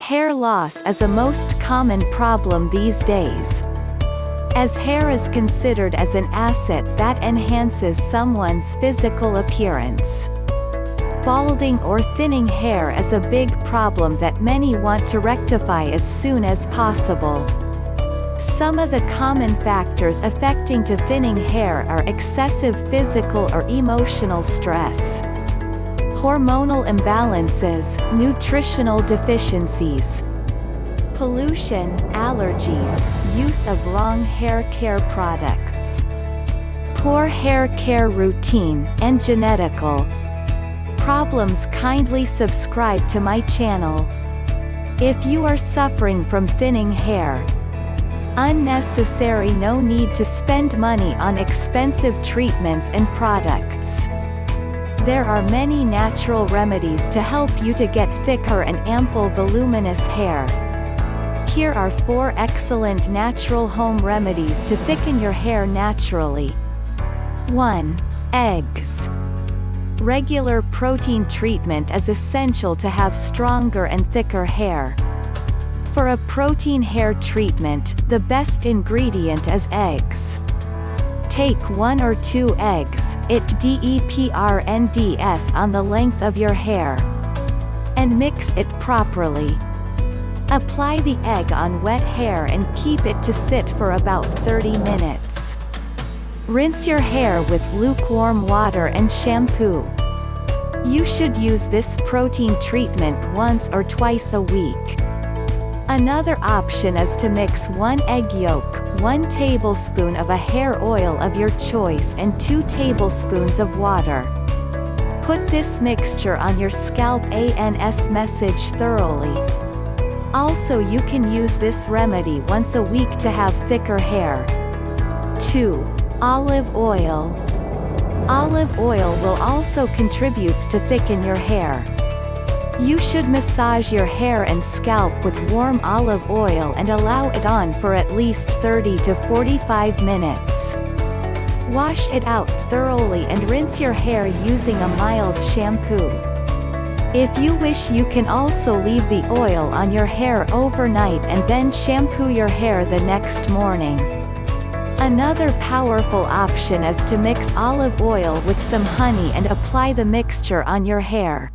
Hair loss is a most common problem these days, as hair is considered as an asset that enhances someone's physical appearance. Balding or thinning hair is a big problem that many want to rectify as soon as possible. Some of the common factors affecting to thinning hair are excessive physical or emotional stress, hormonal imbalances, nutritional deficiencies, pollution, allergies, use of wrong hair care products, poor hair care routine, and genetical problems. Kindly subscribe to my channel if you are suffering from thinning hair. Unnecessary. No need to spend money on expensive treatments and products. There are many natural remedies to help you to get thicker and ample voluminous hair. Here are 4 excellent natural home remedies to thicken your hair naturally. 1. Eggs. Regular protein treatment is essential to have stronger and thicker hair. For a protein hair treatment, the best ingredient is eggs. Take 1 or 2 eggs, it depends on the length of your hair, and mix it properly. Apply the egg on wet hair and keep it to sit for about 30 minutes. Rinse your hair with lukewarm water and shampoo. You should use this protein treatment once or twice a week. Another option is to mix 1 egg yolk, 1 tablespoon of a hair oil of your choice and 2 tablespoons of water. Put this mixture on your scalp and massage thoroughly. Also, you can use this remedy once a week to have thicker hair. 2. Olive oil. Olive oil will also contributes to thicken your hair. You should massage your hair and scalp with warm olive oil and allow it on for at least 30 to 45 minutes. Wash it out thoroughly and rinse your hair using a mild shampoo. If you wish, you can also leave the oil on your hair overnight and then shampoo your hair the next morning. Another powerful option is to mix olive oil with some honey and apply the mixture on your hair.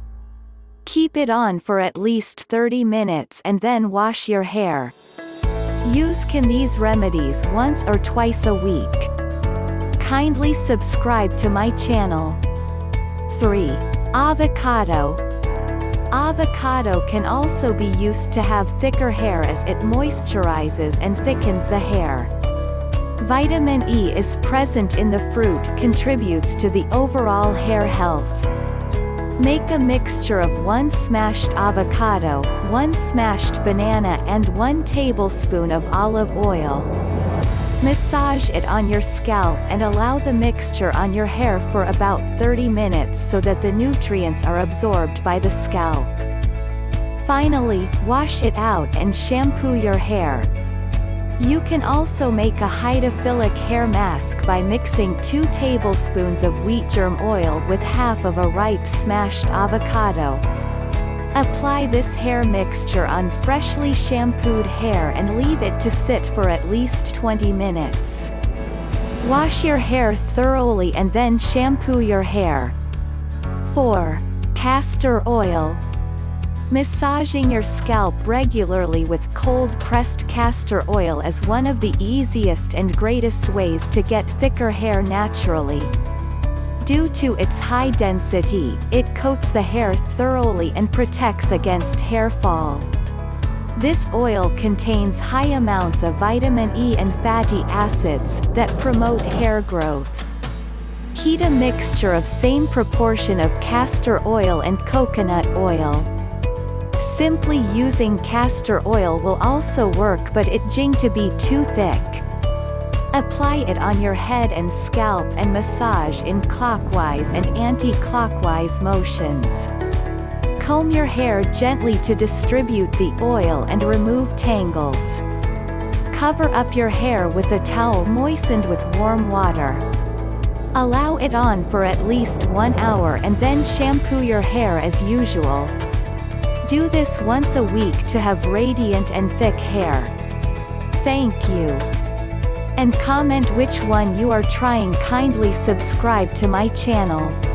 Keep it on for at least 30 minutes and then wash your hair. Use these remedies once or twice a week. Kindly subscribe to my channel. 3. Avocado. Avocado can also be used to have thicker hair as it moisturizes and thickens the hair. Vitamin E is present in the fruit, contributes to the overall hair health. Make a mixture of 1 smashed avocado, 1 smashed banana and 1 tablespoon of olive oil. Massage it on your scalp and allow the mixture on your hair for about 30 minutes so that the nutrients are absorbed by the scalp. Finally, wash it out and shampoo your hair. You can also make a hydrophilic hair mask by mixing 2 tablespoons of wheat germ oil with half of a ripe smashed avocado. Apply this hair mixture on freshly shampooed hair and leave it to sit for at least 20 minutes. Wash your hair thoroughly and then shampoo your hair. 4. Castor oil. Massaging your scalp regularly with cold-pressed castor oil is one of the easiest and greatest ways to get thicker hair naturally. Due to its high density, it coats the hair thoroughly and protects against hair fall. This oil contains high amounts of vitamin E and fatty acids that promote hair growth. Heat a mixture of same proportion of castor oil and coconut oil. Simply using castor oil will also work, but it going to be too thick. Apply it on your head and scalp and massage in clockwise and anti-clockwise motions. Comb your hair gently to distribute the oil and remove tangles. Cover up your hair with a towel moistened with warm water. Allow it on for at least 1 hour and then shampoo your hair as usual. Do this once a week to have radiant and thick hair. Thank you. And comment which one you are trying. Kindly subscribe to my channel.